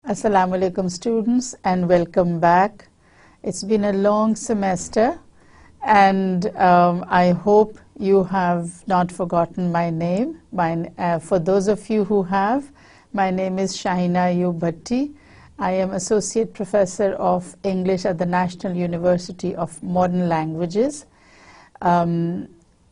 Assalamu alaikum students, and welcome back. It's been a long semester, and I hope you have not forgotten my name. For those of you who have, my name is Shahina Bhatti. I am Associate Professor of English at the National University of Modern Languages.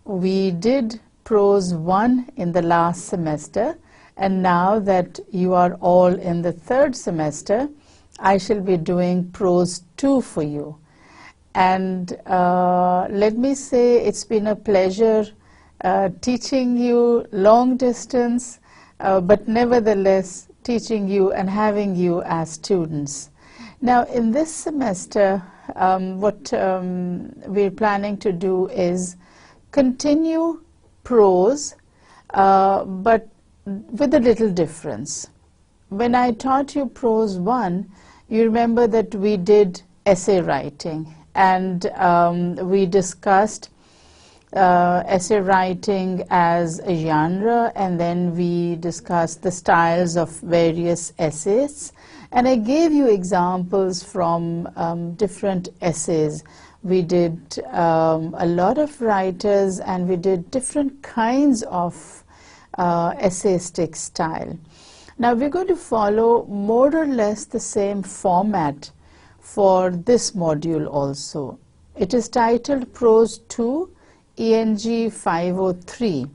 We did Prose 1 in the last semester, and now that you are all in the third semester, I shall be doing Prose 2 for you. And let me say it's been a pleasure teaching you long distance, but nevertheless teaching you and having you as students. Now in this semester, what we're planning to do is continue prose, but with a little difference. When I taught you Prose 1, you remember that we did essay writing, and we discussed essay writing as a genre, and then we discussed the styles of various essays, and I gave you examples from different essays. We did a lot of writers, and we did different kinds of essayistic style. Now we're going to follow more or less the same format for this module also. It is titled Prose 2 ENG503,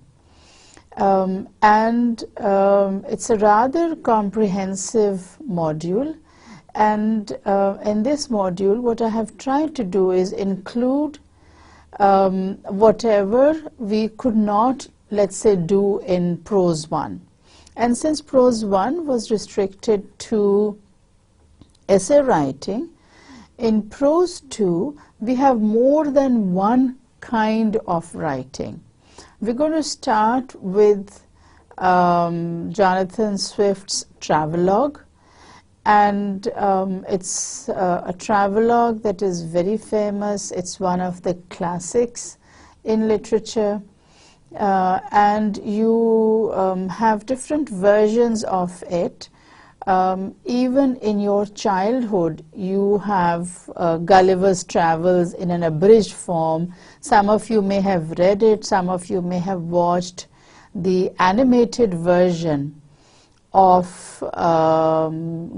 and it's a rather comprehensive module, and in this module what I have tried to do is include whatever we could not, let's say, do in Prose 1. And since Prose 1 was restricted to essay writing, in Prose 2 we have more than one kind of writing. We're going to start with Jonathan Swift's Travelogue, and it's a travelogue that is very famous. It's one of the classics in literature. And you have different versions of it. Even in your childhood, you have Gulliver's Travels in an abridged form. Some of you may have read it, some of you may have watched the animated version of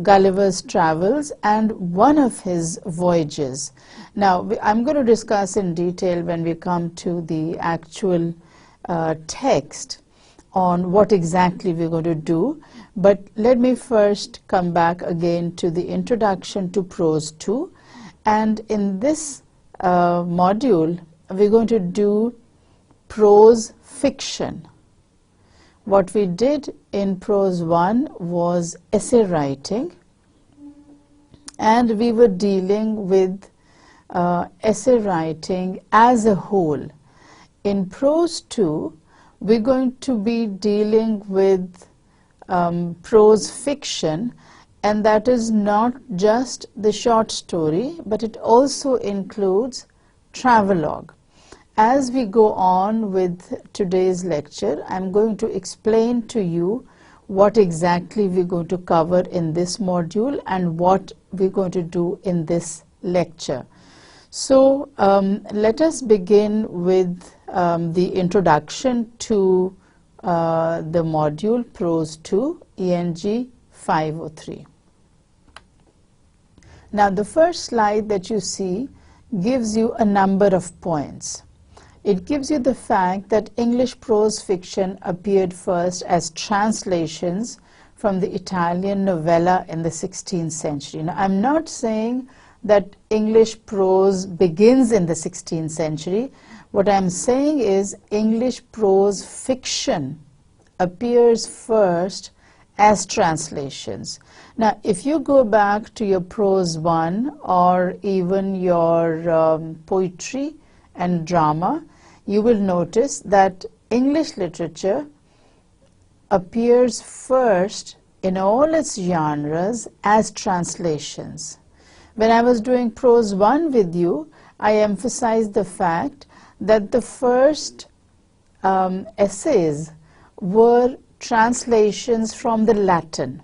Gulliver's Travels and one of his voyages. Now, I'm going to discuss in detail when we come to the actual text on what exactly we're going to do, but let me first come back again to the introduction to Prose 2, and in this module we're going to do prose fiction. What we did in Prose 1 was essay writing, and we were dealing with essay writing as a whole. In Prose 2, we're going to be dealing with prose fiction, and that is not just the short story, but it also includes travelogue. As we go on with today's lecture, I'm going to explain to you what exactly we're going to cover in this module and what we're going to do in this lecture. So let us begin with the introduction to the module Prose 2 ENG503. Now the first slide that you see gives you a number of points. It gives you the fact that English prose fiction appeared first as translations from the Italian novella in the 16th century. Now I'm not saying that English prose begins in the 16th century. What I'm saying is English prose fiction appears first as translations. Now, if you go back to your Prose 1 or even your poetry and drama, you will notice that English literature appears first in all its genres as translations. When I was doing Prose 1 with you, I emphasized the fact that the first essays were translations from the Latin.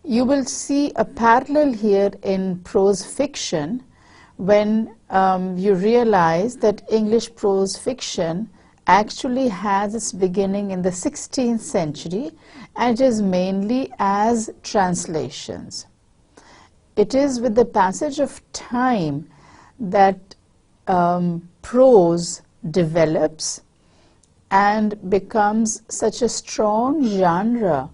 You will see a parallel here in prose fiction when you realize that English prose fiction actually has its beginning in the 16th century and it is mainly as translations. It is with the passage of time that prose develops and becomes such a strong genre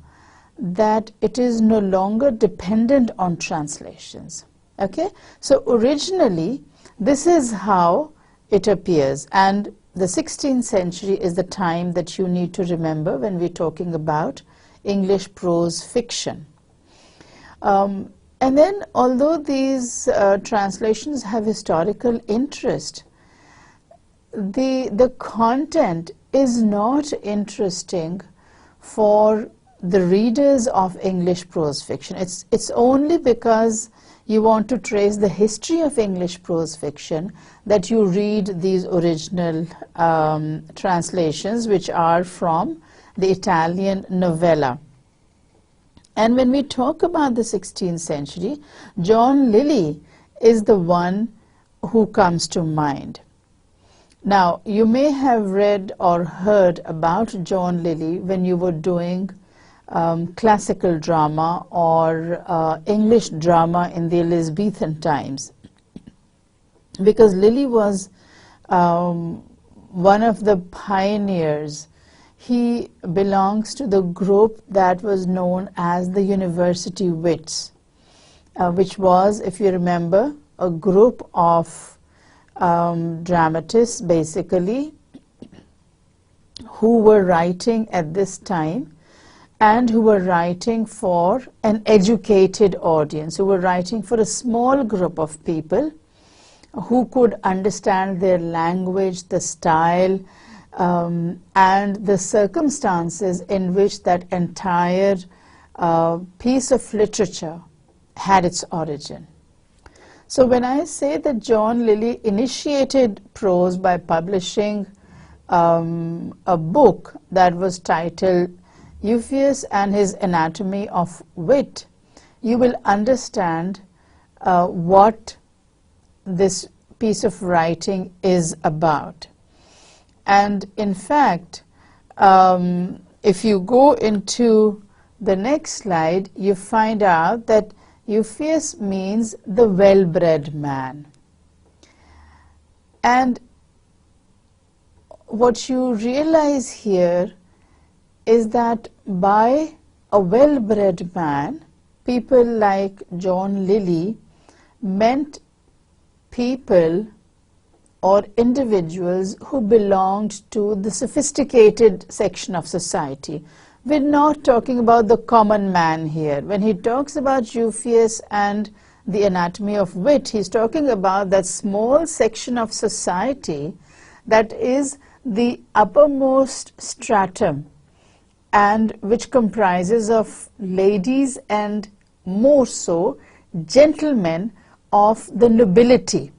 that it is no longer dependent on translations. Okay, so originally this is how it appears, and the 16th century is the time that you need to remember when we're talking about English prose fiction. And then, although these translations have historical interest, the content is not interesting for the readers of English prose fiction. It's only because you want to trace the history of English prose fiction that you read these original translations, which are from the Italian novella. And when we talk about the 16th century, John Lyly is the one who comes to mind. Now, you may have read or heard about John Lyly when you were doing classical drama or English drama in the Elizabethan times, because Lyly was one of the pioneers. He belongs to the group that was known as the University Wits, which was, if you remember, a group of dramatists basically who were writing at this time and who were writing for an educated audience, who were writing for a small group of people who could understand their language, the style, and the circumstances in which that entire piece of literature had its origin. So when I say that John Lyly initiated prose by publishing a book that was titled Euphues and His Anatomy of Wit, you will understand what this piece of writing is about. And in fact, if you go into the next slide, you find out that Euphues means the well-bred man. And what you realize here is that by a well-bred man, people like John Lyly meant people or individuals who belonged to the sophisticated section of society. We're not talking about the common man here. When he talks about Euphues and the Anatomy of Wit, he's talking about that small section of society that is the uppermost stratum and which comprises of ladies and more so gentlemen of the nobility.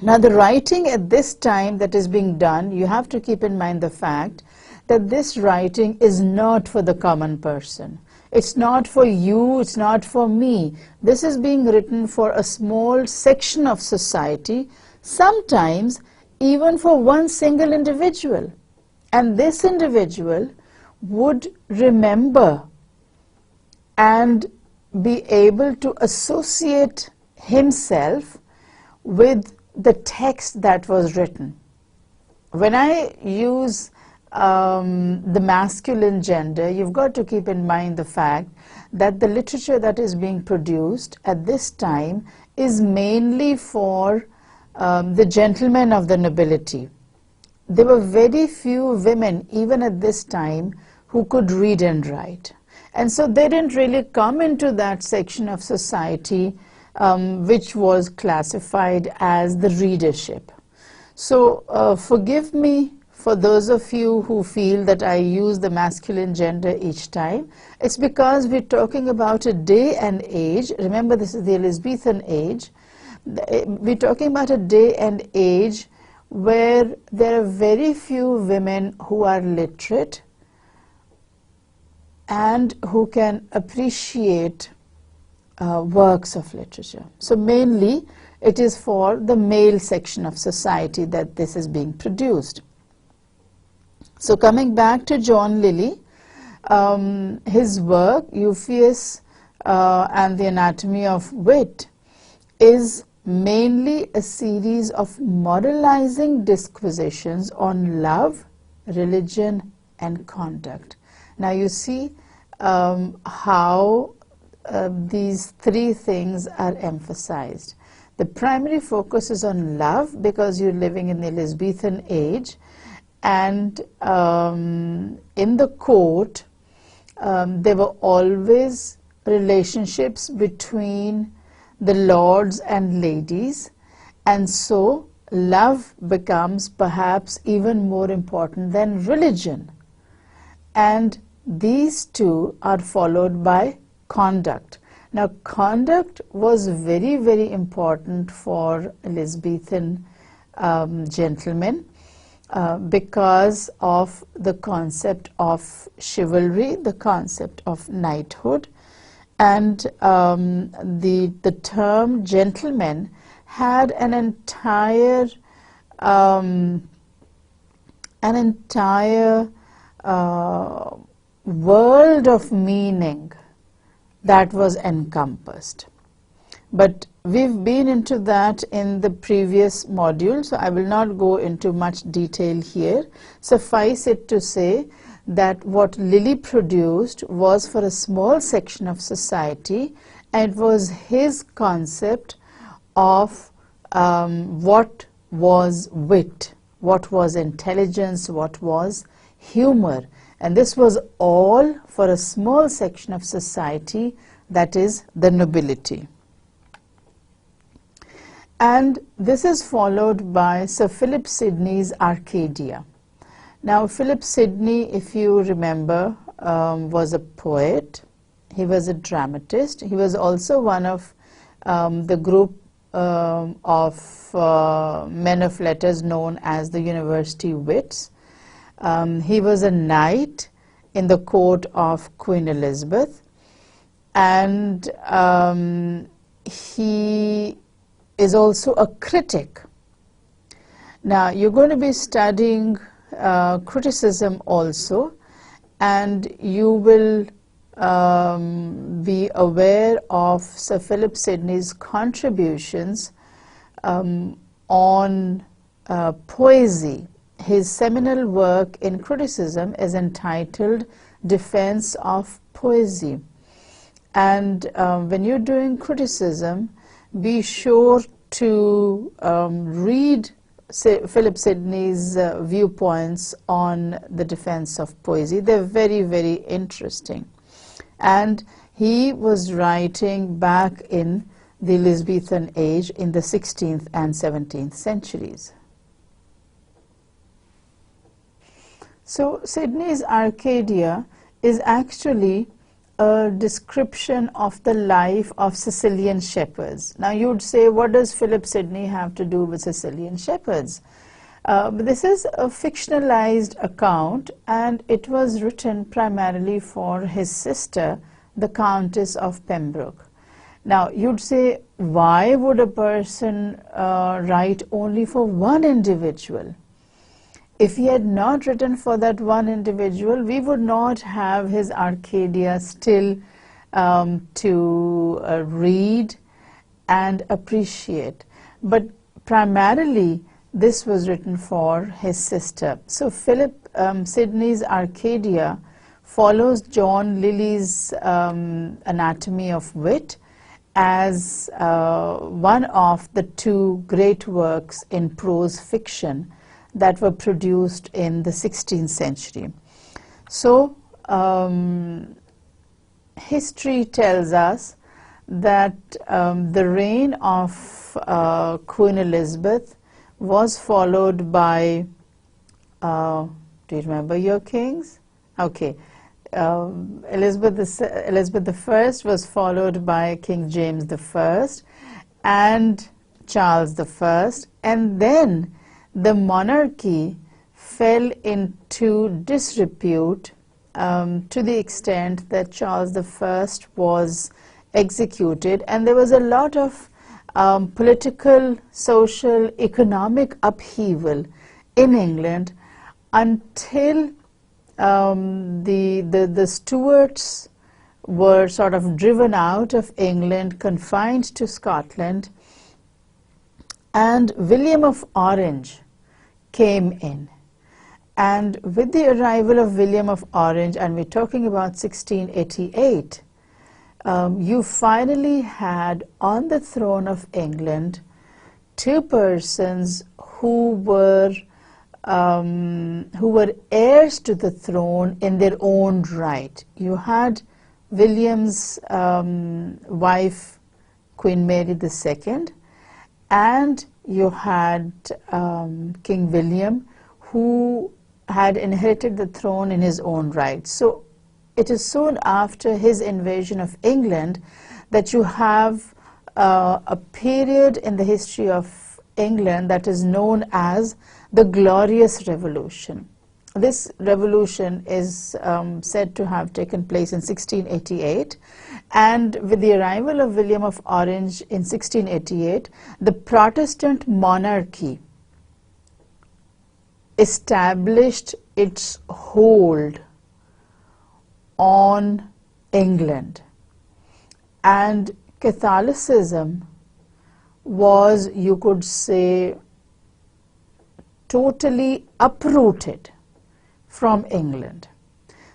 Now, the writing at this time that is being done, you have to keep in mind the fact that this writing is not for the common person. It's not for you, it's not for me. This is being written for a small section of society, sometimes even for one single individual. And this individual would remember and be able to associate himself with the text that was written. When I use the masculine gender, you've got to keep in mind the fact that the literature that is being produced at this time is mainly for the gentlemen of the nobility. There were very few women, even at this time, who could read and write. And so they didn't really come into that section of society which was classified as the readership. So forgive me for those of you who feel that I use the masculine gender each time. It's because we're talking about a day and age. Remember, this is the Elizabethan age. We're talking about a day and age where there are very few women who are literate, and who can appreciate works of literature. So mainly it is for the male section of society that this is being produced. So coming back to John Lilly, his work, Euphues and the Anatomy of Wit, is mainly a series of moralizing disquisitions on love, religion, and conduct. Now you see how these three things are emphasized. The primary focus is on love because you're living in the Elizabethan age, and in the court there were always relationships between the lords and ladies, and so love becomes perhaps even more important than religion. And these two are followed by conduct. Now conduct was very, very important for Elizabethan gentlemen because of the concept of chivalry, the concept of knighthood, and the term gentleman had an entire world of meaning that was encompassed. But we've been into that in the previous module, so I will not go into much detail here. Suffice it to say that what Lilly produced was for a small section of society, and it was his concept of what was wit, what was intelligence, what was humor. And this was all for a small section of society, that is the nobility. And this is followed by Sir Philip Sidney's Arcadia. Now Philip Sidney, if you remember, was a poet, he was a dramatist, he was also one of the group of men of letters known as the University Wits. He was a knight in the court of Queen Elizabeth, and he is also a critic. Now you're going to be studying criticism also, and you will be aware of Sir Philip Sidney's contributions on poesy. His seminal work in criticism is entitled Defense of Poesy. And when you're doing criticism, be sure to read Philip Sidney's viewpoints on the defense of poesy. They're very, very interesting. And he was writing back in the Elizabethan age in the 16th and 17th centuries. So Sidney's Arcadia is actually a description of the life of Sicilian shepherds. Now you would say, what does Philip Sidney have to do with Sicilian shepherds? But this is a fictionalized account, and it was written primarily for his sister, the Countess of Pembroke. Now you'd say, why would a person write only for one individual? If he had not written for that one individual, we would not have his Arcadia still to read and appreciate. But primarily, this was written for his sister. So Philip Sidney's Arcadia follows John Lilly's Anatomy of Wit as one of the two great works in prose fiction that were produced in the 16th century. So history tells us that the reign of Queen Elizabeth was followed by, do you remember your kings? Okay, Elizabeth I was followed by King James I and Charles I, and then the monarchy fell into disrepute to the extent that Charles I was executed, and there was a lot of political, social, economic upheaval in England until the Stuarts were sort of driven out of England, confined to Scotland, and William of Orange came in. And with the arrival of William of Orange, and we're talking about 1688, you finally had on the throne of England two persons who were heirs to the throne in their own right. You had William's wife, Queen Mary II, and you had King William, who had inherited the throne in his own right. So it is soon after his invasion of England that you have a period in the history of England that is known as the Glorious Revolution. This revolution is said to have taken place in 1688, and with the arrival of William of Orange in 1688, the Protestant monarchy established its hold on England, and Catholicism was, you could say, totally uprooted from England.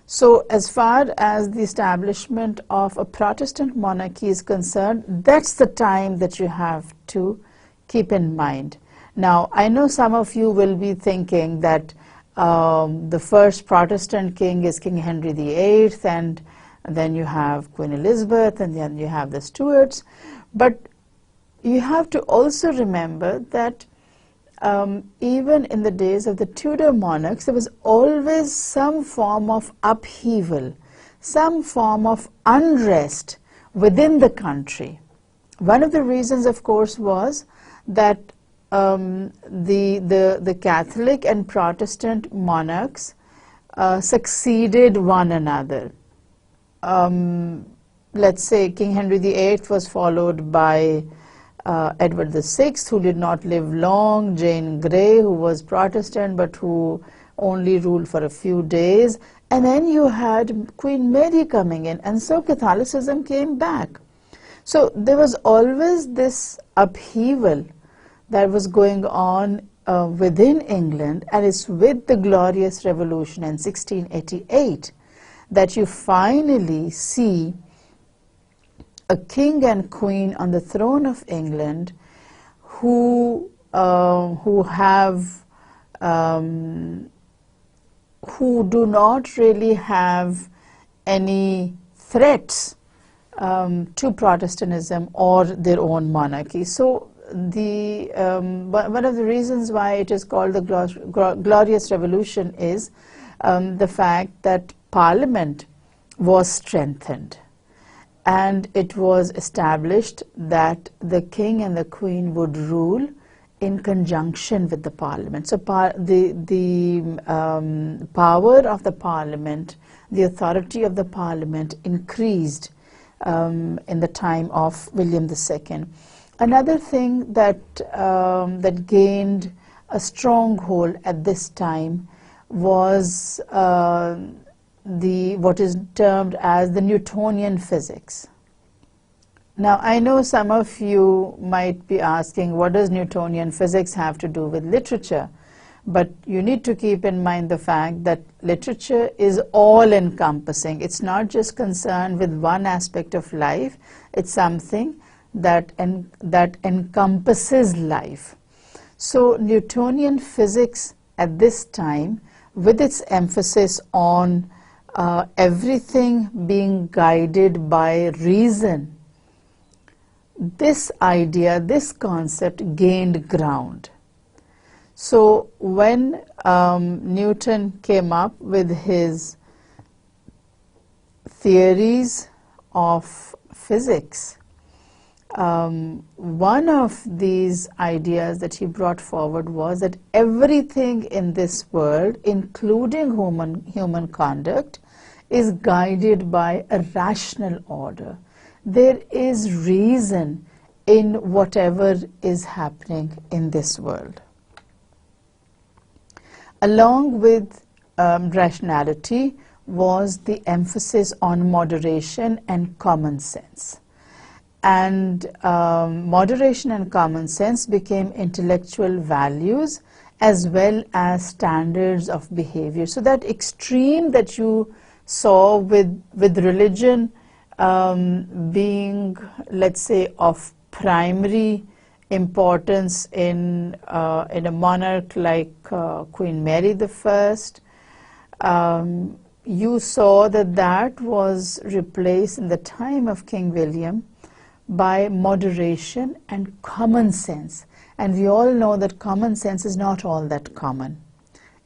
So as far as the establishment of a Protestant monarchy is concerned, that's the time that you have to keep in mind. Now, I know some of you will be thinking that the first Protestant king is King Henry VIII, and then you have Queen Elizabeth, and then you have the Stuarts. But you have to also remember that even in the days of the Tudor monarchs, there was always some form of upheaval, some form of unrest within the country. One of the reasons, of course, was that the Catholic and Protestant monarchs succeeded one another. Let's say King Henry VIII was followed by Edward VI, who did not live long, Jane Grey, who was Protestant but who only ruled for a few days, and then you had Queen Mary coming in, and so Catholicism came back. So there was always this upheaval that was going on within England, and it's with the Glorious Revolution in 1688 that you finally see a king and queen on the throne of England who do not really have any threats to Protestantism or their own monarchy. So one of the reasons why it is called the Glorious Revolution is the fact that Parliament was strengthened, and it was established that the king and the queen would rule in conjunction with the Parliament. So the power of the Parliament, the authority of the Parliament increased in the time of William II. Another thing that gained a stronghold at this time was what is termed as the Newtonian physics. Now, I know some of you might be asking, what does Newtonian physics have to do with literature? But you need to keep in mind the fact that literature is all-encompassing. It's not just concerned with one aspect of life. It's something that encompasses life. So Newtonian physics at this time, with its emphasis on everything being guided by reason, this idea, this concept gained ground. So when Newton came up with his theories of physics, one of these ideas that he brought forward was that everything in this world, including human conduct, is guided by a rational order. There is reason in whatever is happening in this world. Along with rationality was the emphasis on moderation and common sense. And moderation and common sense became intellectual values as well as standards of behavior. So that extreme that you saw with religion being, let's say, of primary importance in a monarch like Queen Mary I, you saw that was replaced in the time of King William by moderation and common sense. And we all know that common sense is not all that common.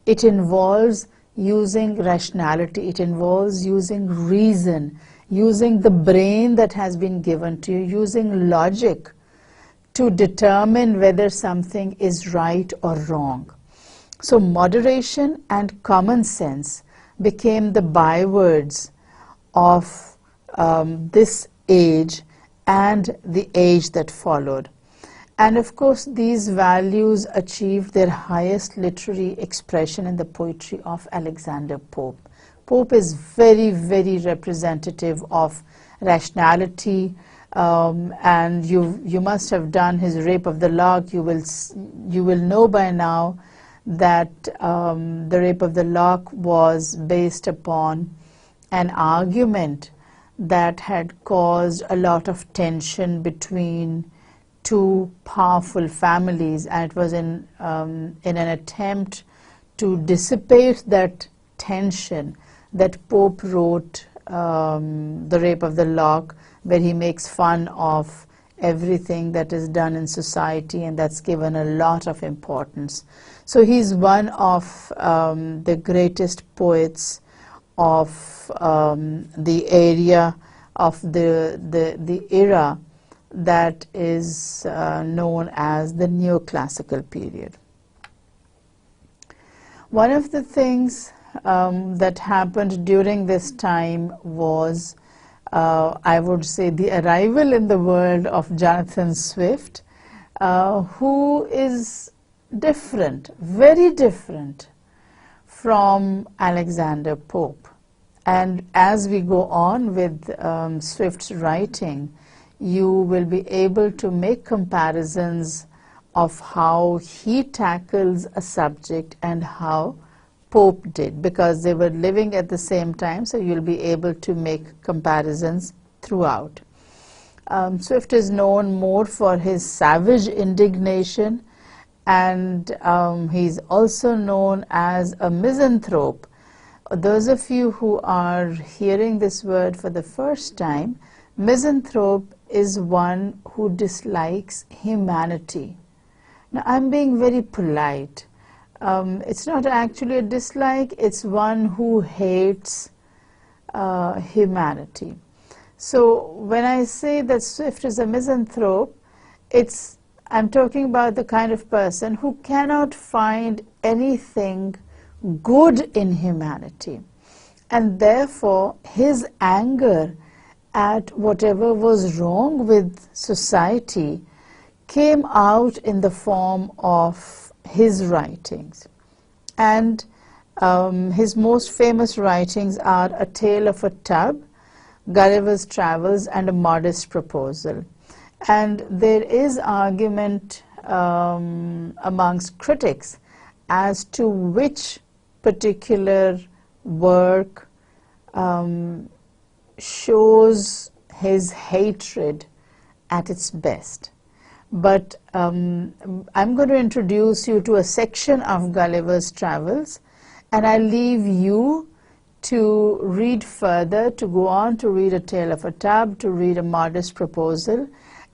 It involves using rationality, it involves using reason, using the brain that has been given to you, using logic to determine whether something is right or wrong. So moderation and common sense became the bywords of this age and the age that followed. And of course, these values achieved their highest literary expression in the poetry of Alexander Pope. Pope is very, very representative of rationality, and you must have done his Rape of the Lock. You will know by now that the Rape of the Lock was based upon an argument that had caused a lot of tension between two powerful families, and it was in an attempt to dissipate that tension that Pope wrote the Rape of the Lock, where he makes fun of everything that is done in society, and that's given a lot of importance. So he's one of the greatest poets of the area of the era that is known as the neoclassical period. One of the things that happened during this time was, I would say, the arrival in the world of Jonathan Swift, who is different, very different from Alexander Pope. And as we go on with Swift's writing, you will be able to make comparisons of how he tackles a subject and how Pope did, because they were living at the same time, so you'll be able to make comparisons throughout. Swift is known more for his savage indignation, and he's also known as a misanthrope. Those of you who are hearing this word for the first time, misanthrope is one who dislikes humanity. Now, I'm being very polite. It's not actually a dislike, it's one who hates humanity. So when I say that Swift is a misanthrope, I'm talking about the kind of person who cannot find anything good in humanity, and therefore his anger at whatever was wrong with society came out in the form of his writings. And his most famous writings are A Tale of a Tub, Gulliver's Travels, and A Modest Proposal. And there is argument amongst critics as to which particular work shows his hatred at its best. But I'm going to introduce you to a section of Gulliver's Travels, and I'll leave you to read further, to go on to read A Tale of a Tub, to read A Modest Proposal,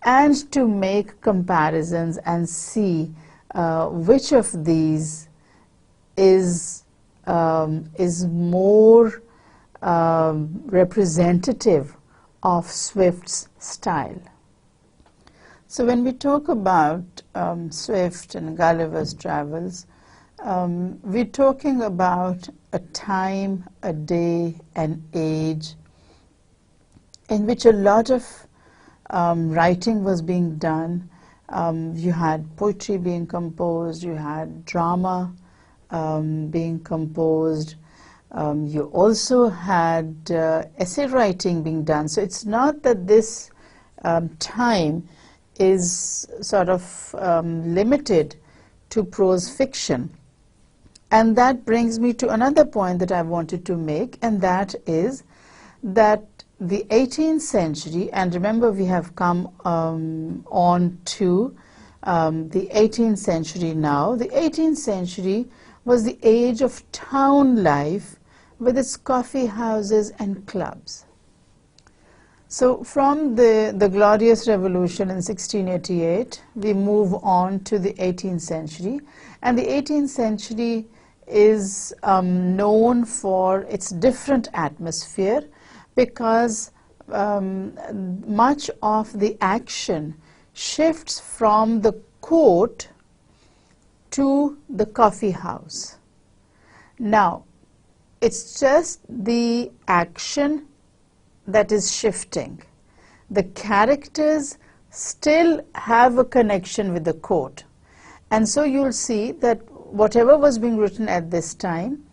and to make comparisons and see which of these is more representative of Swift's style. So when we talk about Swift and Gulliver's Travels, we're talking about a time, a day, an age in which a lot of writing was being done. You had poetry being composed, you had drama being composed, you also had essay writing being done. So it's not that this time is sort of limited to prose fiction. And that brings me to another point that I wanted to make, and that is that the 18th century, and remember we have come on to the 18th century now. The 18th century was the age of town life with its coffee houses and clubs. So from the Glorious Revolution in 1688, we move on to the 18th century, and the 18th century is known for its different atmosphere, because much of the action shifts from the court to the coffee house. Now, it's just the action that is shifting. The characters still have a connection with the court. And so you'll see that whatever was being written at this time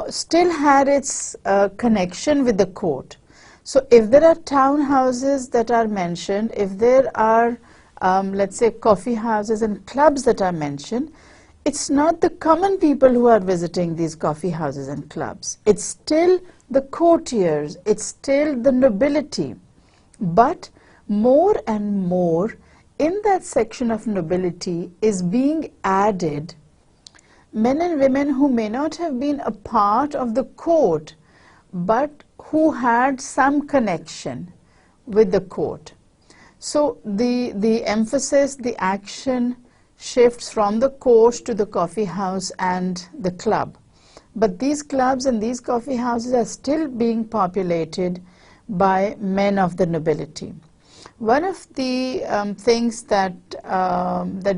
still had its connection with the court. So if there are townhouses that are mentioned, if there are let's say coffee houses and clubs that are mentioned, it's not the common people who are visiting these coffee houses and clubs. It's still the courtiers, it's still the nobility. But more and more in that section of nobility is being added men and women who may not have been a part of the court, but who had some connection with the court. So the emphasis, the action shifts from the court to the coffee house and the club. But these clubs and these coffee houses are still being populated by men of the nobility. One of the things that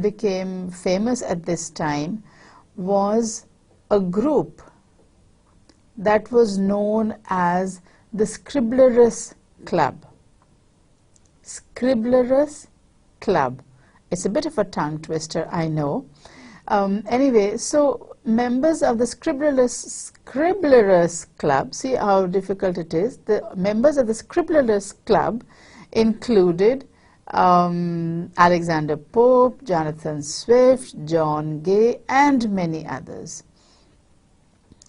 became famous at this time was a group that was known as the Scriblerus Club. Scriblerus Club. It's a bit of a tongue twister, I know. Anyway, so members of the Scriblerus Club, see how difficult it is. The members of the Scriblerus Club included Alexander Pope, Jonathan Swift, John Gay, and many others.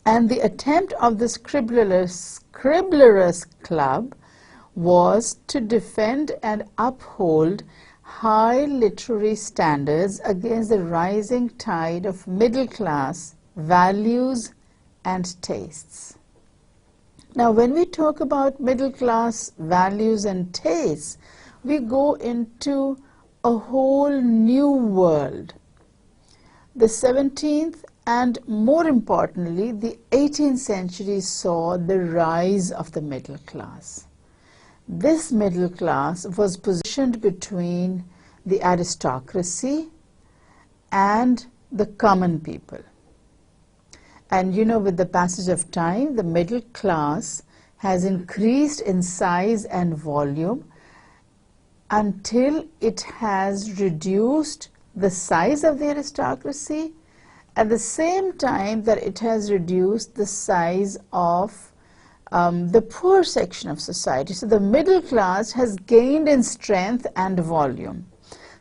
And the attempt of the Scriblerus Club was to defend and uphold high literary standards against the rising tide of middle class values and tastes. Now, when we talk about middle class values and tastes, we go into a whole new world. The 17th and more importantly, the 18th century saw the rise of the middle class. This middle class was positioned between the aristocracy and the common people. And you know, with the passage of time, the middle class has increased in size and volume until it has reduced the size of the aristocracy at the same time that it has reduced the size of the poor section of society. So the middle class has gained in strength and volume.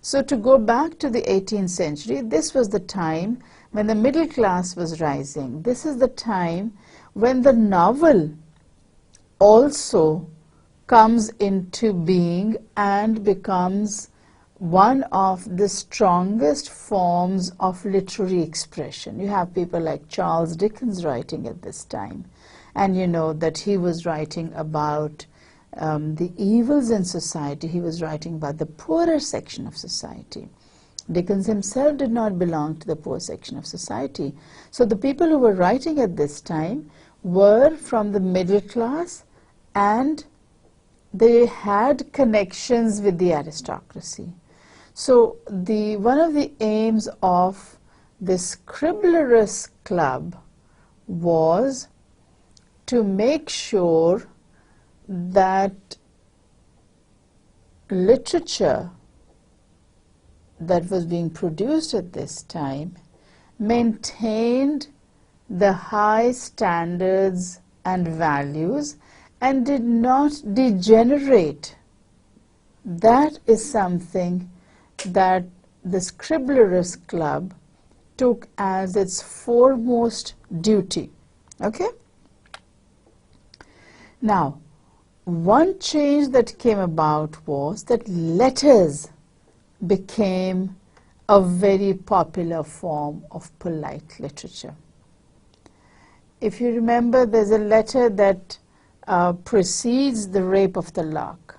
So to go back to the 18th century, this was the time when the middle class was rising. This is the time when the novel also comes into being and becomes one of the strongest forms of literary expression. You have people like Charles Dickens writing at this time. And you know that he was writing about the evils in society. He was writing about the poorer section of society. Dickens himself did not belong to the poor section of society. So the people who were writing at this time were from the middle class, and they had connections with the aristocracy. So one of the aims of the Scriblerus Club was to make sure that literature that was being produced at this time maintained the high standards and values and did not degenerate. That is something that the Scriblerus Club took as its foremost duty. Okay? Now, one change that came about was that letters became a very popular form of polite literature. If you remember, there's a letter that precedes the Rape of the Lock,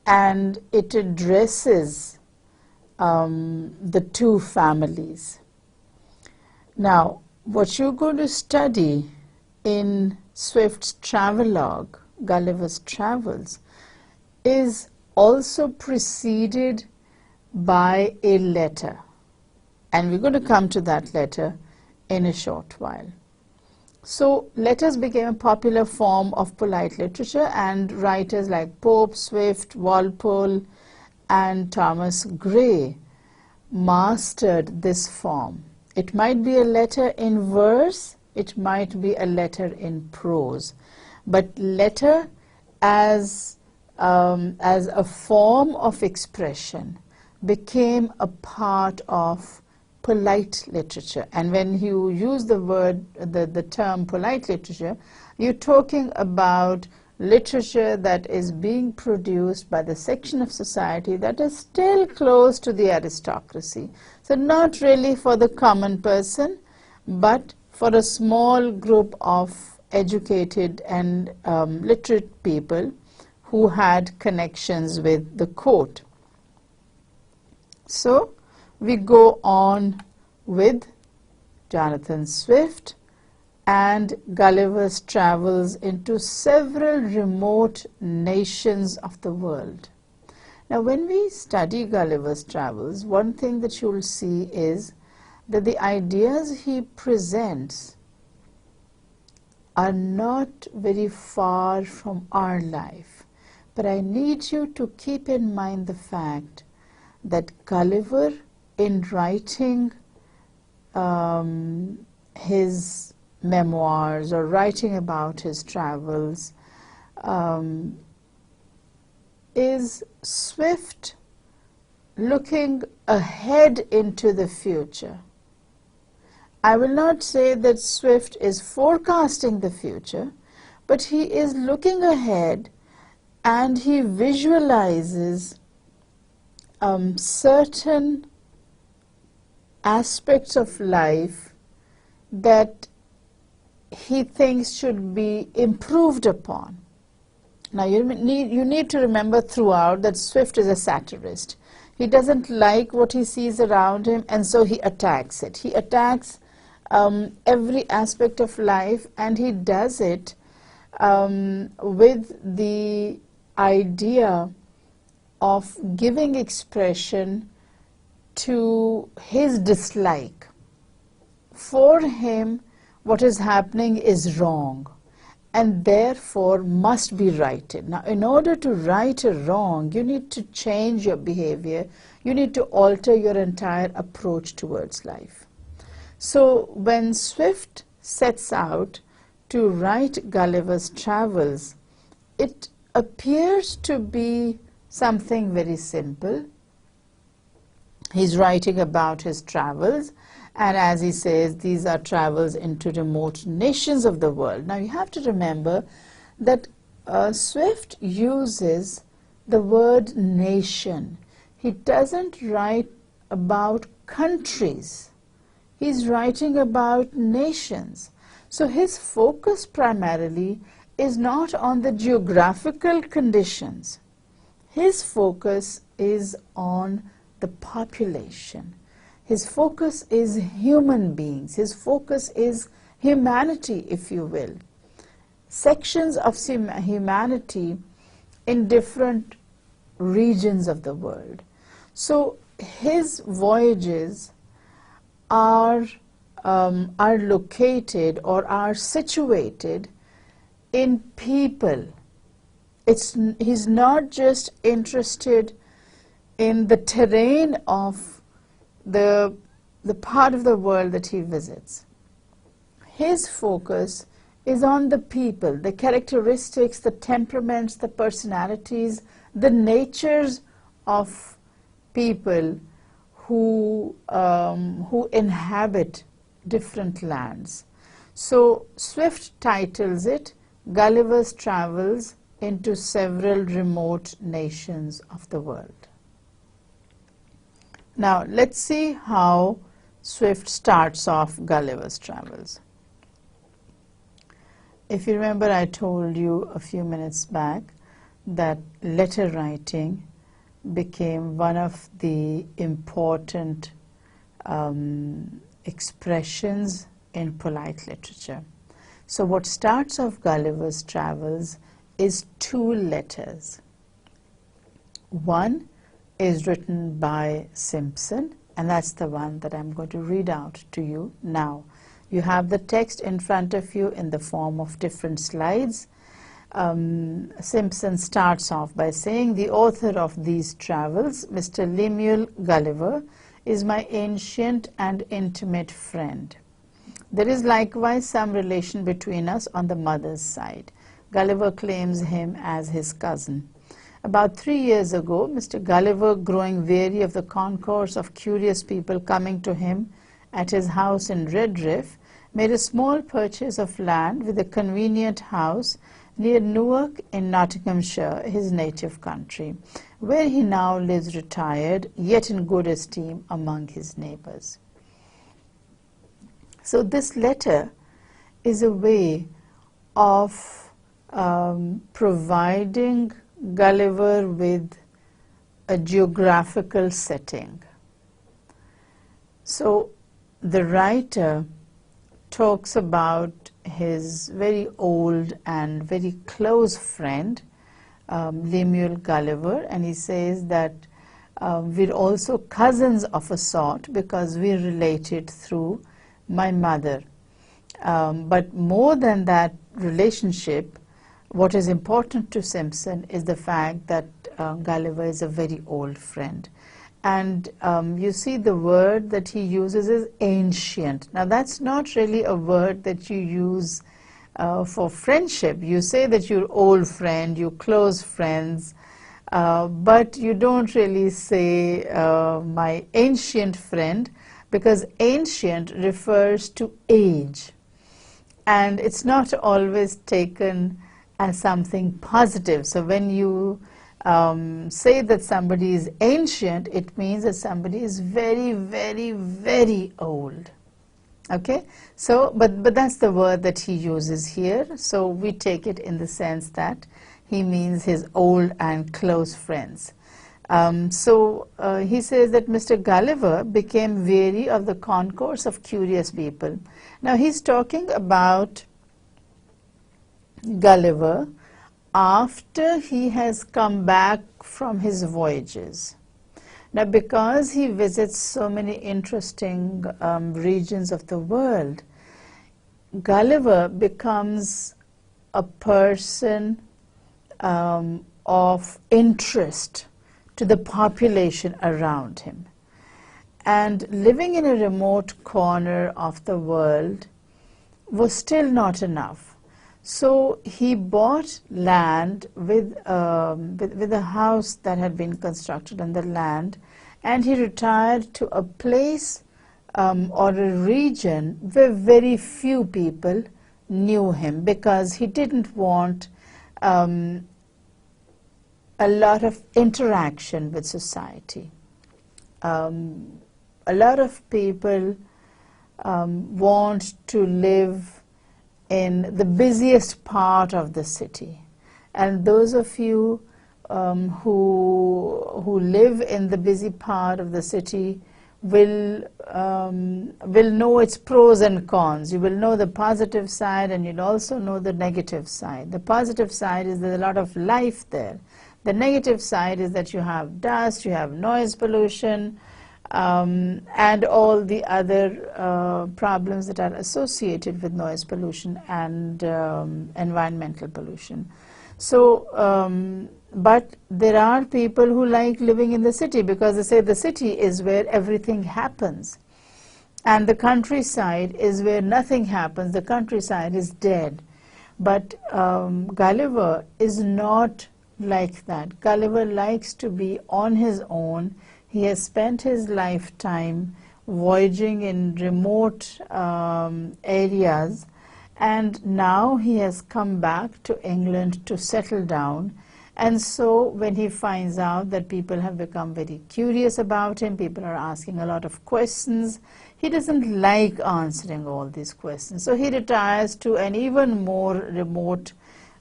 and it addresses the two families. Now, what you're going to study in Swift's Travelogue, Gulliver's Travels, is also preceded by a letter, and we're going to come to that letter in a short while. So letters became a popular form of polite literature, and writers like Pope, Swift, Walpole and Thomas Gray mastered this form. It might be a letter in verse, it might be a letter in prose, but letter as a form of expression became a part of polite literature. And when you use the term polite literature, you're talking about literature that is being produced by the section of society that is still close to the aristocracy. So not really for the common person, but for a small group of educated and literate people who had connections with the court. So we go on with Jonathan Swift and Gulliver's travels into several remote nations of the world. Now, when we study Gulliver's Travels, one thing that you'll see is that the ideas he presents are not very far from our life. But I need you to keep in mind the fact that Gulliver, in writing his memoirs or writing about his travels, is Swift looking ahead into the future. I will not say that Swift is forecasting the future, but he is looking ahead and he visualizes certain aspects of life that he thinks should be improved upon. Now, you need to remember throughout that Swift is a satirist. He doesn't like what he sees around him, and so he attacks it. He attacks every aspect of life, and he does it with the idea of giving expression to his dislike. For him, what is happening is wrong and therefore must be righted. Now, in order to right a wrong, you need to change your behavior. You need to alter your entire approach towards life. So when Swift sets out to write Gulliver's Travels, it appears to be something very simple. He's writing about his travels, and as he says, these are travels into remote nations of the world. Now, you have to remember that Swift uses the word nation. He doesn't write about countries. He's writing about nations. So his focus primarily is not on the geographical conditions. His focus is on the population. His focus is human beings. His focus is humanity, if you will. Sections of humanity in different regions of the world. So his voyages are located or are situated in people. He's not just interested in the terrain of the part of the world that he visits. His focus is on the people, the characteristics, the temperaments, the personalities, the natures of people who inhabit different lands. So Swift titles it Gulliver's Travels into Several Remote Nations of the World. Now let's see how Swift starts off Gulliver's Travels. If you remember, I told you a few minutes back that letter writing became one of the important expressions in polite literature. So what starts off Gulliver's Travels is two letters. One is written by Simpson, and that's the one that I'm going to read out to you now. You have the text in front of you in the form of different slides. Simpson starts off by saying, "The author of these travels, Mr. Lemuel Gulliver, is my ancient and intimate friend. There is likewise some relation between us on the mother's side. Gulliver claims him as his cousin. About 3 years ago, Mr. Gulliver, growing weary of the concourse of curious people coming to him at his house in Redriff, made a small purchase of land with a convenient house near Newark in Nottinghamshire, his native country, where he now lives retired, yet in good esteem among his neighbors." So this letter is a way of providing Gulliver with a geographical setting. So the writer talks about his very old and very close friend, Lemuel Gulliver, and he says that we're also cousins of a sort because we're related through my mother. But more than that relationship, what is important to Simpson is the fact that Gulliver is a very old friend. And you see the word that he uses is ancient. Now that's not really a word that you use for friendship. You say that you're old friend, you're close friends, but you don't really say my ancient friend, because ancient refers to age. And it's not always taken as something positive. So when you say that somebody is ancient, it means that somebody is very, very, very old. Okay, so but that's the word that he uses here. So we take it in the sense that he means his old and close friends. He says that Mr. Gulliver became weary of the concourse of curious people. Now he's talking about Gulliver after he has come back from his voyages. Now because he visits so many interesting regions of the world, Gulliver becomes a person of interest to the population around him. And living in a remote corner of the world was still not enough. So he bought land with a house that had been constructed on the land, and he retired to a place or a region where very few people knew him, because he didn't want a lot of interaction with society. A lot of people want to live in the busiest part of the city, and those of you who live in the busy part of the city will know its pros and cons. You will know the positive side, and you'll also know the negative side. The positive side is there's a lot of life there. The negative side is that you have dust, you have noise pollution, and all the other problems that are associated with noise pollution and environmental pollution. So, but there are people who like living in the city because they say the city is where everything happens, and the countryside is where nothing happens. The countryside is dead. But Gulliver is not like that. Gulliver likes to be on his own. He has spent his lifetime voyaging in remote areas, and now he has come back to England to settle down. And so when he finds out that people have become very curious about him, people are asking a lot of questions, he doesn't like answering all these questions. So he retires to an even more remote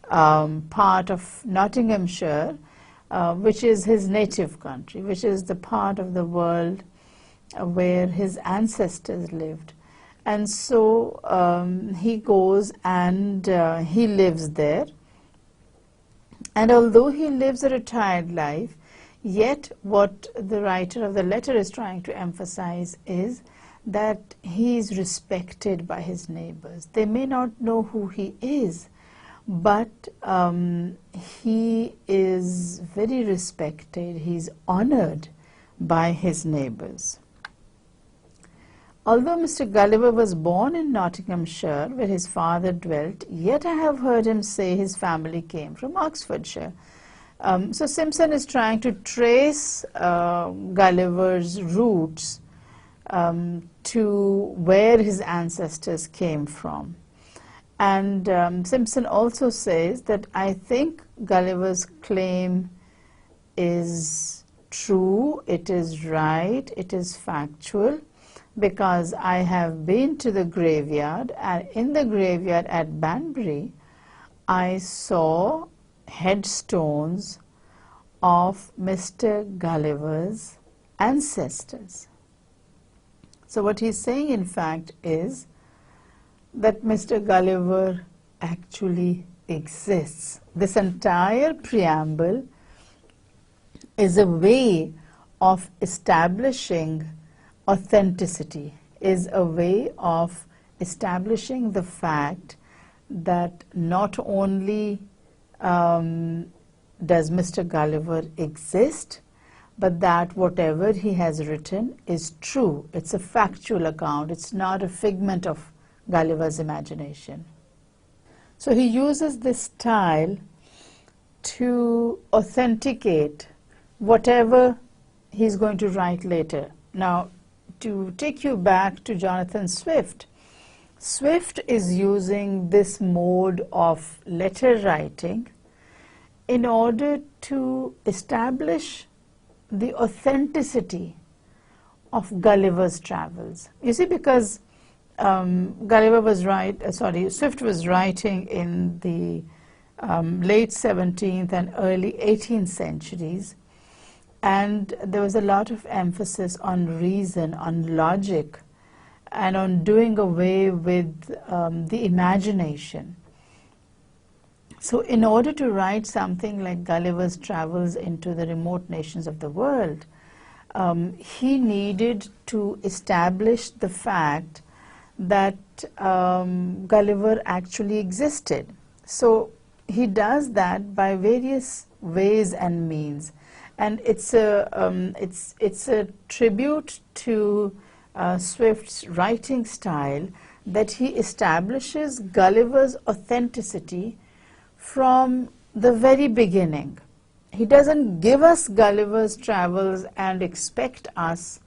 part of Nottinghamshire, which is his native country, which is the part of the world where his ancestors lived. And so he goes and he lives there. And although he lives a retired life, yet what the writer of the letter is trying to emphasize is that he is respected by his neighbors. They may not know who he is, but he is very respected. He's honored by his neighbors. Although Mr. Gulliver was born in Nottinghamshire, where his father dwelt, yet I have heard him say his family came from Oxfordshire. So Simpson is trying to trace Gulliver's roots to where his ancestors came from. And Simpson also says that I think Gulliver's claim is true, it is right, it is factual, because I have been to the graveyard, and in the graveyard at Banbury I saw headstones of Mr. Gulliver's ancestors. So what he's saying in fact is that Mr. Gulliver actually exists. This entire preamble is a way of establishing authenticity, is a way of establishing the fact that not only does Mr. Gulliver exist, but that whatever he has written is true. It's a factual account. It's not a figment of Gulliver's imagination. So he uses this style to authenticate whatever he's going to write later. Now, to take you back to Jonathan Swift, Swift is using this mode of letter writing in order to establish the authenticity of Gulliver's travels. You see, because Swift was writing in the late 17th and early 18th centuries, and there was a lot of emphasis on reason, on logic, and on doing away with the imagination. So in order to write something like Gulliver's Travels into the remote nations of the world, he needed to establish the fact that Gulliver actually existed. So he does that by various ways and means, and it's a tribute to Swift's writing style that he establishes Gulliver's authenticity from the very beginning. He doesn't give us Gulliver's Travels and expect us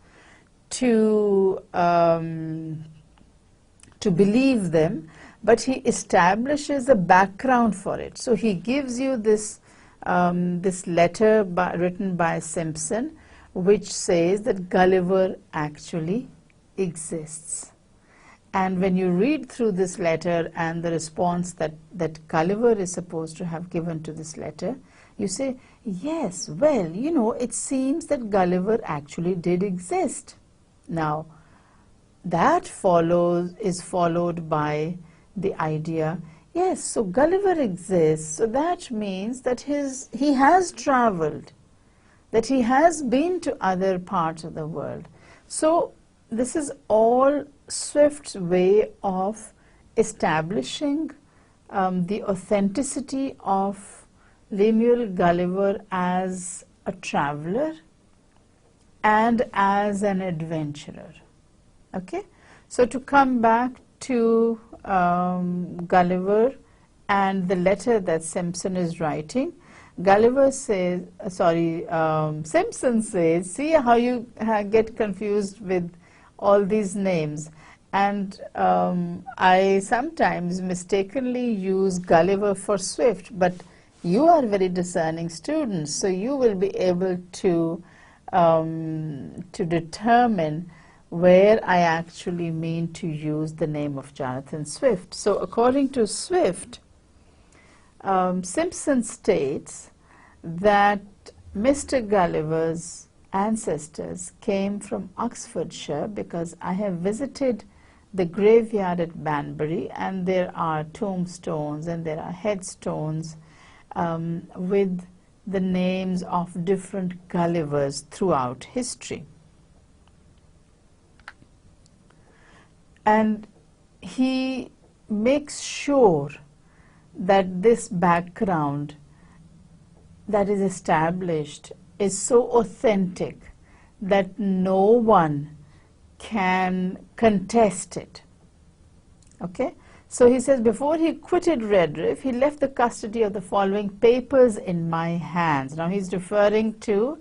to believe them, but he establishes a background for it. So he gives you this this letter written by Simpson, which says that Gulliver actually exists. And when you read through this letter and the response that Gulliver is supposed to have given to this letter, you say, yes, well, you know, it seems that Gulliver actually did exist. Now, that is followed by the idea, yes, so Gulliver exists, so that means that he has traveled, that he has been to other parts of the world. So this is all Swift's way of establishing the authenticity of Lemuel Gulliver as a traveler and as an adventurer. Okay, so to come back to Gulliver and the letter that Simpson is writing, Gulliver says, Simpson says, see how you get confused with all these names, and I sometimes mistakenly use Gulliver for Swift, but you are very discerning students, so you will be able to determine where I actually mean to use the name of Jonathan Swift. So according to Swift, Simpson states that Mr. Gulliver's ancestors came from Oxfordshire, because I have visited the graveyard at Banbury, and there are tombstones and there are headstones with the names of different Gullivers throughout history. And he makes sure that this background that is established is so authentic that no one can contest it. Okay? So he says, before he quitted Redriff, he left the custody of the following papers in my hands. Now he's referring to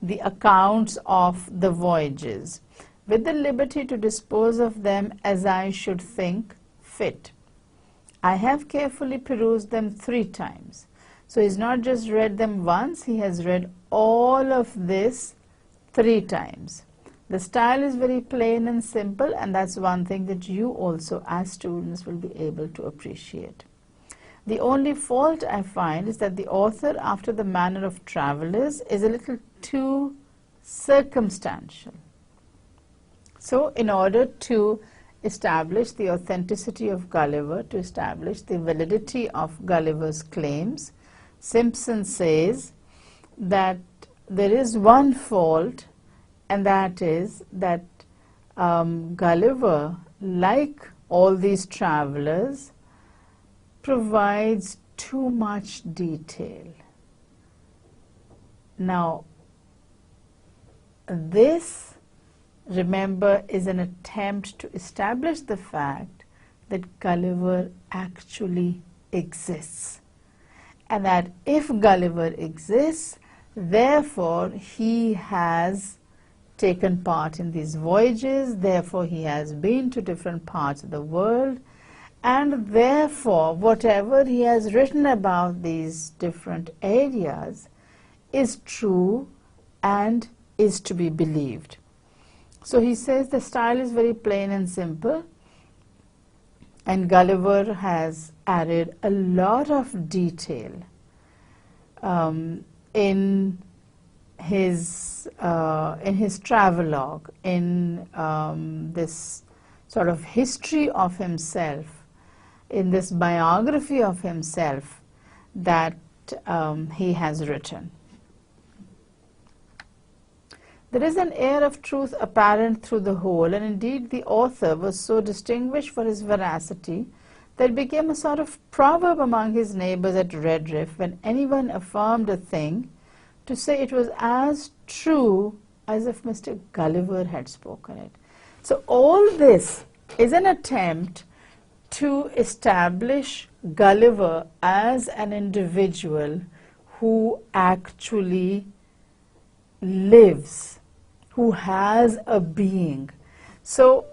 the accounts of the voyages, with the liberty to dispose of them as I should think fit. I have carefully perused them 3 times. So he's not just read them once, he has read all of this 3 times. The style is very plain and simple, and that's one thing that you also as students will be able to appreciate. The only fault I find is that the author, after the manner of travelers, is a little too circumstantial. So in order to establish the authenticity of Gulliver, to establish the validity of Gulliver's claims, Simpson says that there is one fault, and that is that Gulliver, like all these travelers, provides too much detail. Now, this, remember, is an attempt to establish the fact that Gulliver actually exists, and that if Gulliver exists, therefore he has taken part in these voyages, therefore he has been to different parts of the world, and therefore whatever he has written about these different areas is true and is to be believed. So he says the style is very plain and simple, and Gulliver has added a lot of detail in his travelogue, in this sort of history of himself, in this biography of himself that he has written. There is an air of truth apparent through the whole, and indeed the author was so distinguished for his veracity that it became a sort of proverb among his neighbors at Redriff when anyone affirmed a thing, to say it was as true as if Mr. Gulliver had spoken it. So all this is an attempt to establish Gulliver as an individual who actually lives, who has a being. So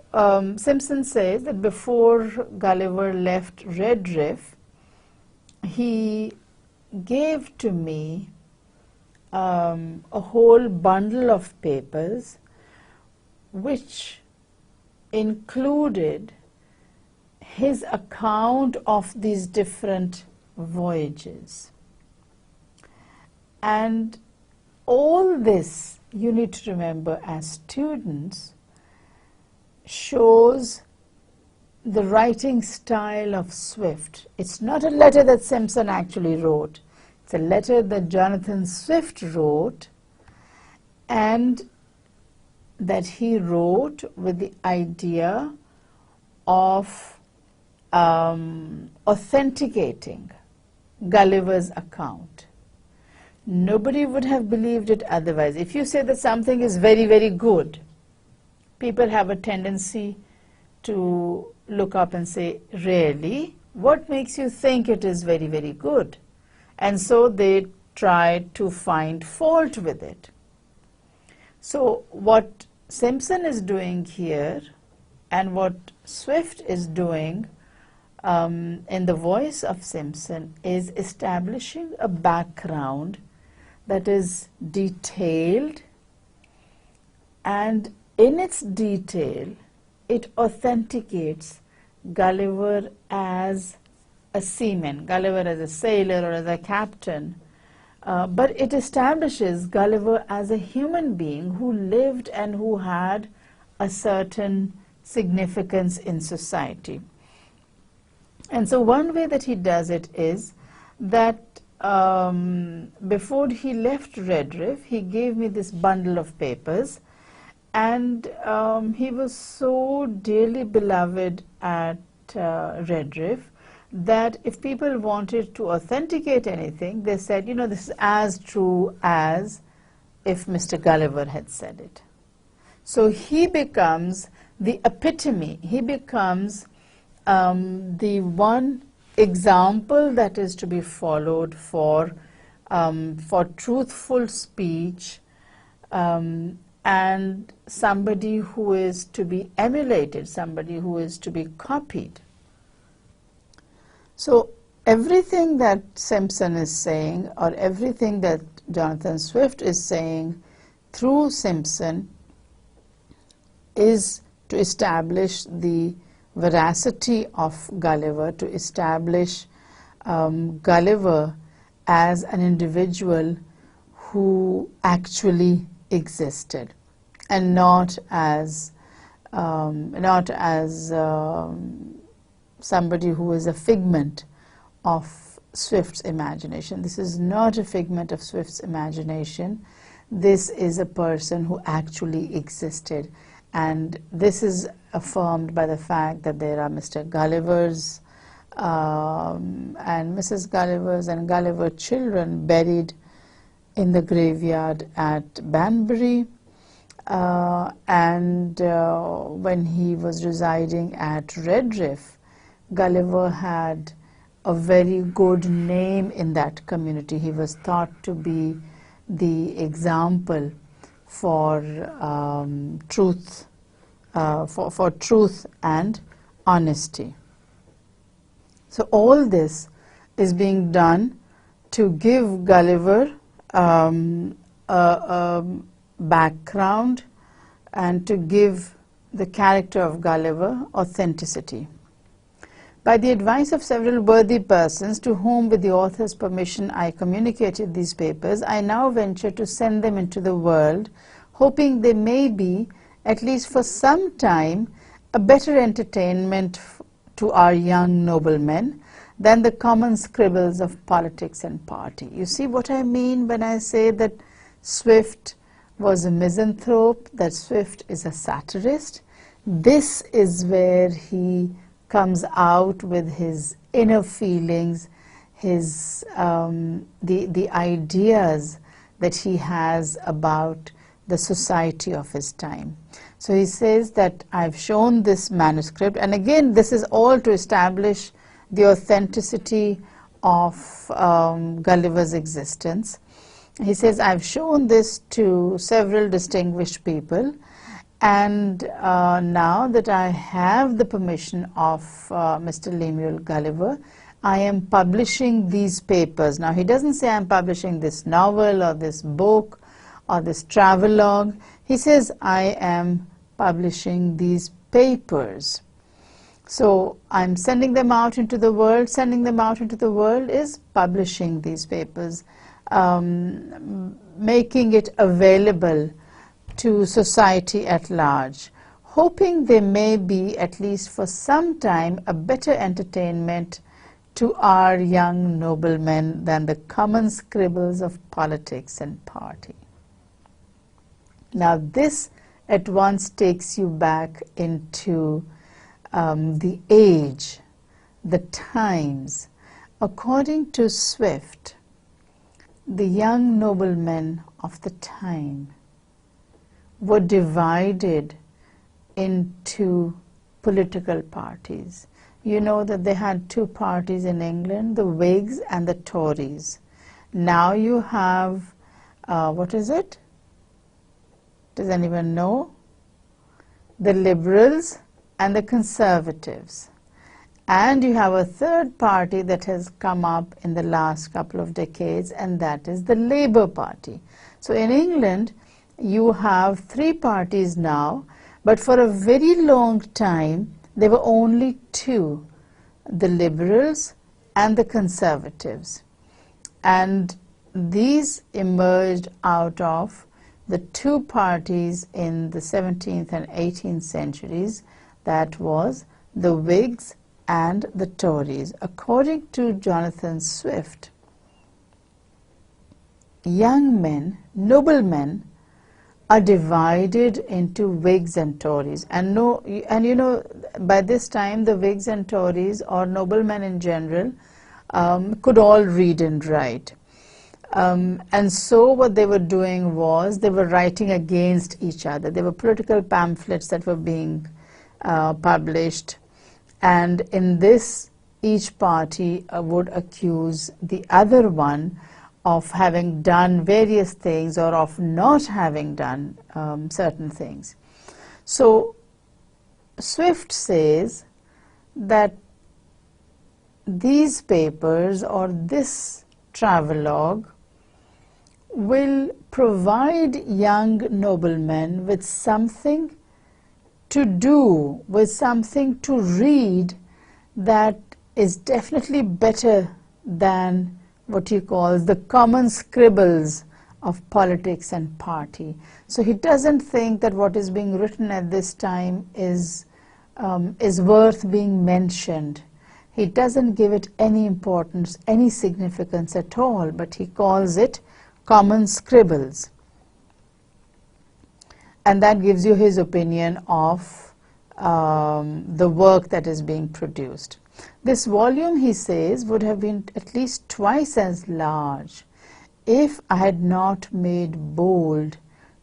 Simpson says that before Gulliver left Redriff, he gave to me a whole bundle of papers which included his account of these different voyages. And all this, you need to remember as students, shows the writing style of Swift. It's not a letter that Simpson actually wrote. It's a letter that Jonathan Swift wrote, and that he wrote with the idea of authenticating Gulliver's account. Nobody would have believed it otherwise. If you say that something is very, very good, people have a tendency to look up and say, really? What makes you think it is very, very good? And so they try to find fault with it. So what Simpson is doing here and what Swift is doing in the voice of Simpson is establishing a background that is detailed, and in its detail it authenticates Gulliver as a seaman, Gulliver as a sailor or as a captain, but it establishes Gulliver as a human being who lived and who had a certain significance in society. And so one way that he does it is that before he left Redriff, he gave me this bundle of papers, and he was so dearly beloved at Redriff that if people wanted to authenticate anything, they said, you know, this is as true as if Mr. Gulliver had said it. So he becomes the epitome, he becomes the one example that is to be followed for truthful speech, and somebody who is to be emulated, somebody who is to be copied. So everything that Simpson is saying, or everything that Jonathan Swift is saying through Simpson, is to establish the veracity of Gulliver, to establish Gulliver as an individual who actually existed, and not as somebody who is a figment of Swift's imagination. This is not a figment of Swift's imagination. This is a person who actually existed, and this is affirmed by the fact that there are Mr. Gullivers and Mrs. Gullivers and Gulliver children buried in the graveyard at Banbury, and when he was residing at Redriff, Gulliver had a very good name in that community. He was thought to be the example for truth, for truth and honesty. So all this is being done to give Gulliver a background and to give the character of Gulliver authenticity. By the advice of several worthy persons to whom, with the author's permission, I communicated these papers, I now venture to send them into the world, hoping they may be, at least for some time, a better entertainment to our young noblemen than the common scribbles of politics and party. You see what I mean when I say that Swift was a misanthrope, that Swift is a satirist? This is where he comes out with his inner feelings, his the ideas that he has about the society of his time. So he says that I've shown this manuscript, and again this is all to establish the authenticity of Gulliver's existence. He says, I've shown this to several distinguished people, and now that I have the permission of Mr. Lemuel Gulliver, I am publishing these papers. Now he doesn't say I'm publishing this novel or this book or this travelogue. He says I am publishing these papers. So I'm sending them out into the world. Sending them out into the world is publishing these papers, making it available to society at large, hoping they may be, at least for some time, a better entertainment to our young noblemen than the common scribbles of politics and party. Now this at once takes you back into the age, the times. According to Swift, the young noblemen of the time were divided into political parties. You know that they had two parties in England, the Whigs and the Tories. Now you have, what is it? Does anyone know? The Liberals and the Conservatives. And you have a third party that has come up in the last couple of decades, and that is the Labour Party. So in England, you have three parties now, but for a very long time, there were only two, the Liberals and the Conservatives. And these emerged out of the two parties in the 17th and 18th centuries, that was the Whigs and the Tories. According to Jonathan Swift, young men, noblemen, are divided into Whigs and Tories. And you know, by this time the Whigs and Tories, or noblemen in general, could all read and write. And so what they were doing was they were writing against each other. There were political pamphlets that were being published, and in this each party would accuse the other one of having done various things or of not having done certain things. So Swift says that these papers or this travelogue will provide young noblemen with something to do, with something to read that is definitely better than what he calls the common scribbles of politics and party. So he doesn't think that what is being written at this time is worth being mentioned. He doesn't give it any importance, any significance at all, but he calls it common scribbles. And that gives you his opinion of the work that is being produced. This volume, he says, would have been at least twice as large if I had not made bold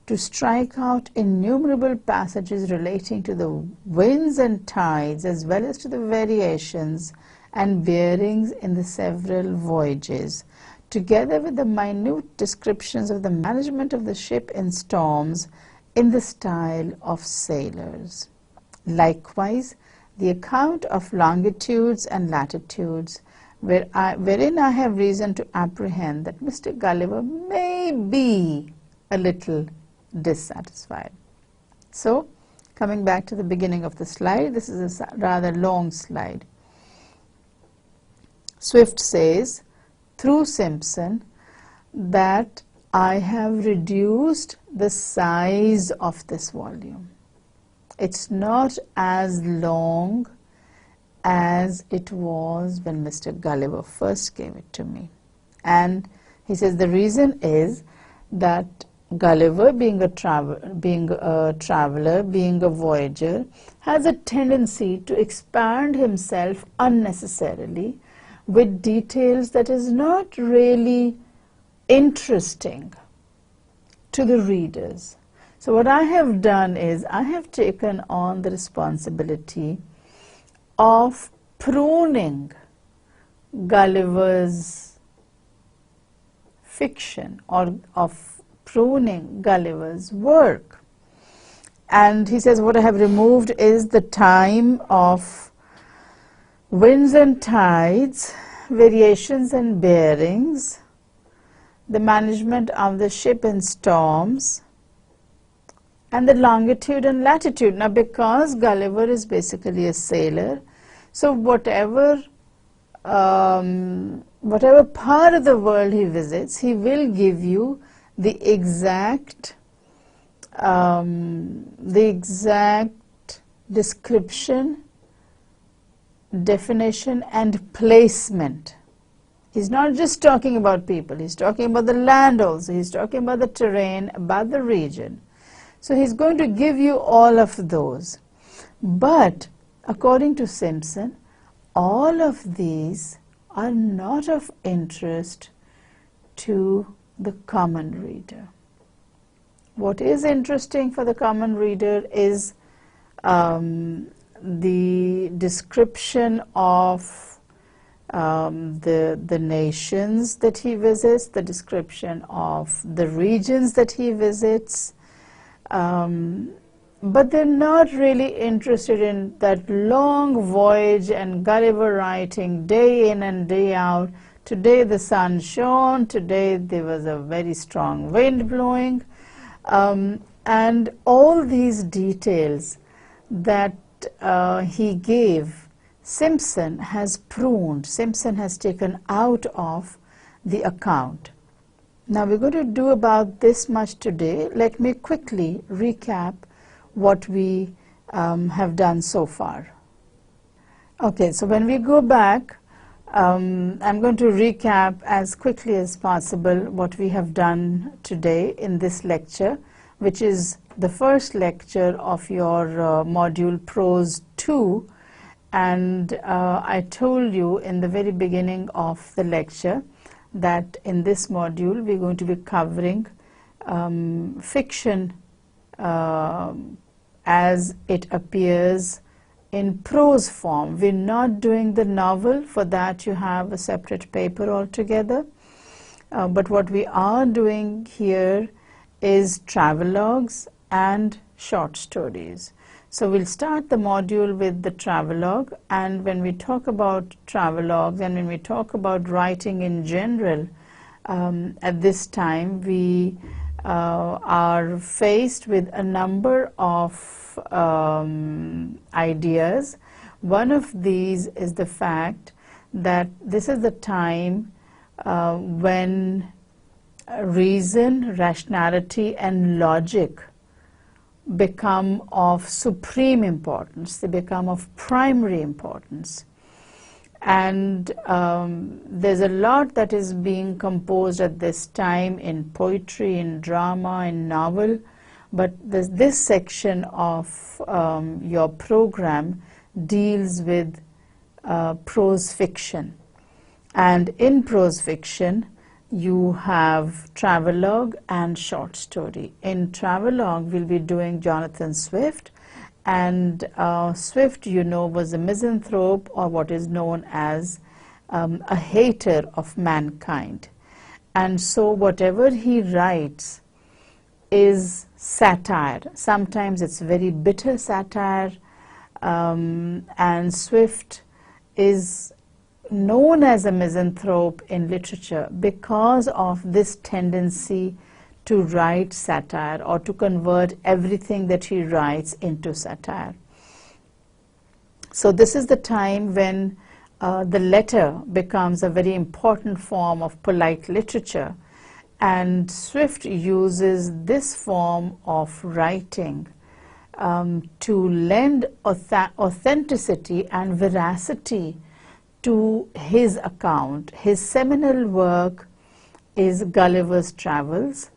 to strike out innumerable passages relating to the winds and tides, as well as to the variations and bearings in the several voyages, together with the minute descriptions of the management of the ship in storms in the style of sailors. Likewise, the account of longitudes and latitudes, wherein I have reason to apprehend that Mr. Gulliver may be a little dissatisfied. So, coming back to the beginning of the slide, this is a rather long slide. Swift says, through Simpson, that I have reduced the size of this volume. It's not as long as it was when Mr. Gulliver first gave it to me. And he says the reason is that Gulliver, being a traveler, being a voyager, has a tendency to expand himself unnecessarily with details that is not really interesting to the readers. So what I have done is I have taken on the responsibility of pruning Gulliver's fiction, or of pruning Gulliver's work. And he says what I have removed is the time of winds and tides, variations and bearings, the management of the ship in storms, and the longitude and latitude. Now, because Gulliver is basically a sailor, so whatever part of the world he visits, he will give you the exact description, definition, and placement. He's not just talking about people, he's talking about the land also, he's talking about the terrain, about the region. So he's going to give you all of those. But according to Simpson, all of these are not of interest to the common reader. What is interesting for the common reader is the description of the nations that he visits, the description of the regions that he visits, but they're not really interested in that long voyage and Gulliver writing day in and day out. Today the sun shone, today there was a very strong wind blowing, and all these details that he gave, Simpson has pruned, Simpson has taken out of the account. Now we're going to do about this much today. Let me quickly recap what we have done so far. Okay, so when we go back, I'm going to recap as quickly as possible what we have done today in this lecture, which is the first lecture of your module Prose 2. And I told you in the very beginning of the lecture that in this module we're going to be covering fiction as it appears in prose form. We're not doing the novel. For that you have a separate paper altogether. But what we are doing here is travelogues and short stories. So we'll start the module with the travelogue, and when we talk about travelogues and when we talk about writing in general, at this time we are faced with a number of ideas. One of these is the fact that this is the time when reason, rationality and logic become of supreme importance. They become of primary importance. And there's a lot that is being composed at this time in poetry, in drama, in novel, but this section of your program deals with prose fiction. And in prose fiction, you have travelogue and short story. In travelogue, we'll be doing Jonathan Swift, and Swift, you know, was a misanthrope, or what is known as a hater of mankind. And so whatever he writes is satire. Sometimes it's very bitter satire, and Swift is known as a misanthrope in literature because of this tendency to write satire, or to convert everything that he writes into satire. So this is the time when the letter becomes a very important form of polite literature, and Swift uses this form of writing to lend authenticity and veracity to his account. His seminal work is Gulliver's Travels,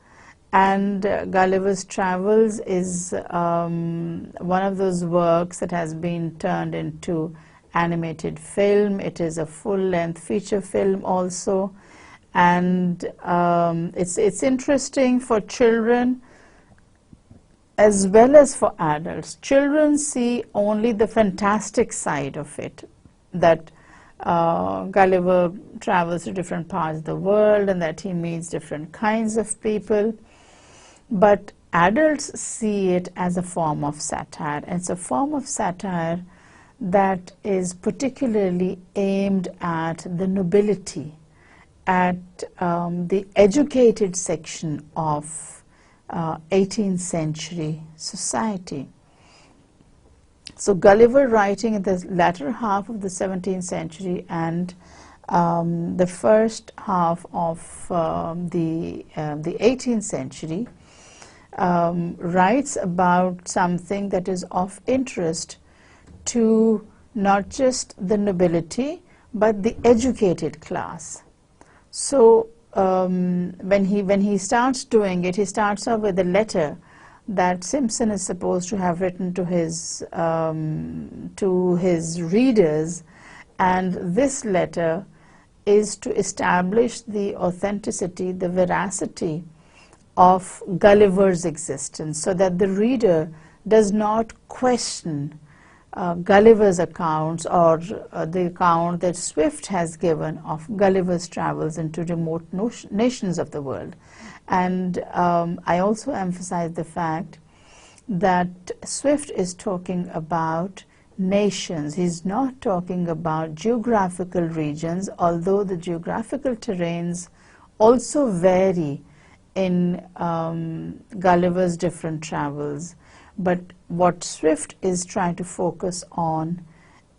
and Gulliver's Travels is one of those works that has been turned into animated film. It is a full-length feature film also, and it's interesting for children as well as for adults. Children see only the fantastic side of it, that Gulliver travels to different parts of the world and that he meets different kinds of people. But adults see it as a form of satire. And it's a form of satire that is particularly aimed at the nobility, at the educated section of 18th century society. So Gulliver, writing in the latter half of the 17th century and the first half of the 18th century, writes about something that is of interest to not just the nobility but the educated class. So when he starts doing it, he starts off with a letter that Simpson is supposed to have written to his readers, and this letter is to establish the authenticity, the veracity of Gulliver's existence, so that the reader does not question Gulliver's accounts or the account that Swift has given of Gulliver's travels into remote nations of the world. And I also emphasize the fact that Swift is talking about nations. He's not talking about geographical regions, although the geographical terrains also vary in Gulliver's different travels. But what Swift is trying to focus on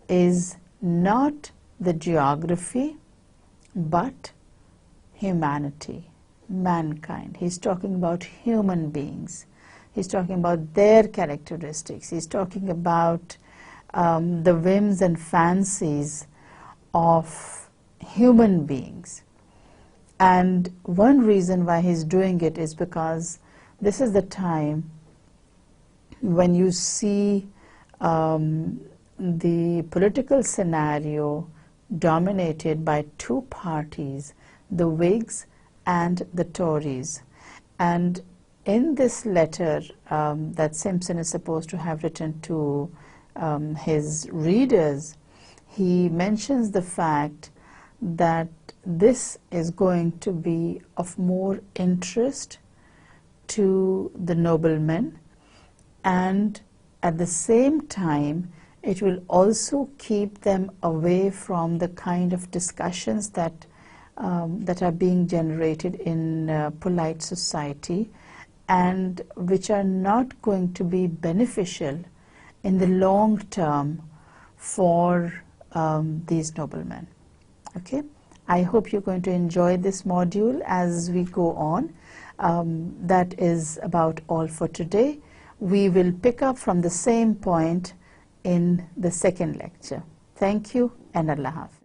is not the geography, but humanity, mankind. He's talking about human beings. He's talking about their characteristics. He's talking about the whims and fancies of human beings. And one reason why he's doing it is because this is the time when you see the political scenario dominated by two parties, the Whigs and the Tories. And in this letter that Simpson is supposed to have written to his readers, he mentions the fact that this is going to be of more interest to the noblemen, and at the same time it will also keep them away from the kind of discussions that that are being generated in polite society, and which are not going to be beneficial in the long term for these noblemen. Okay, I hope you're going to enjoy this module as we go on. That is about all for today. We will pick up from the same point in the second lecture. Thank you, and Allah Hafiz.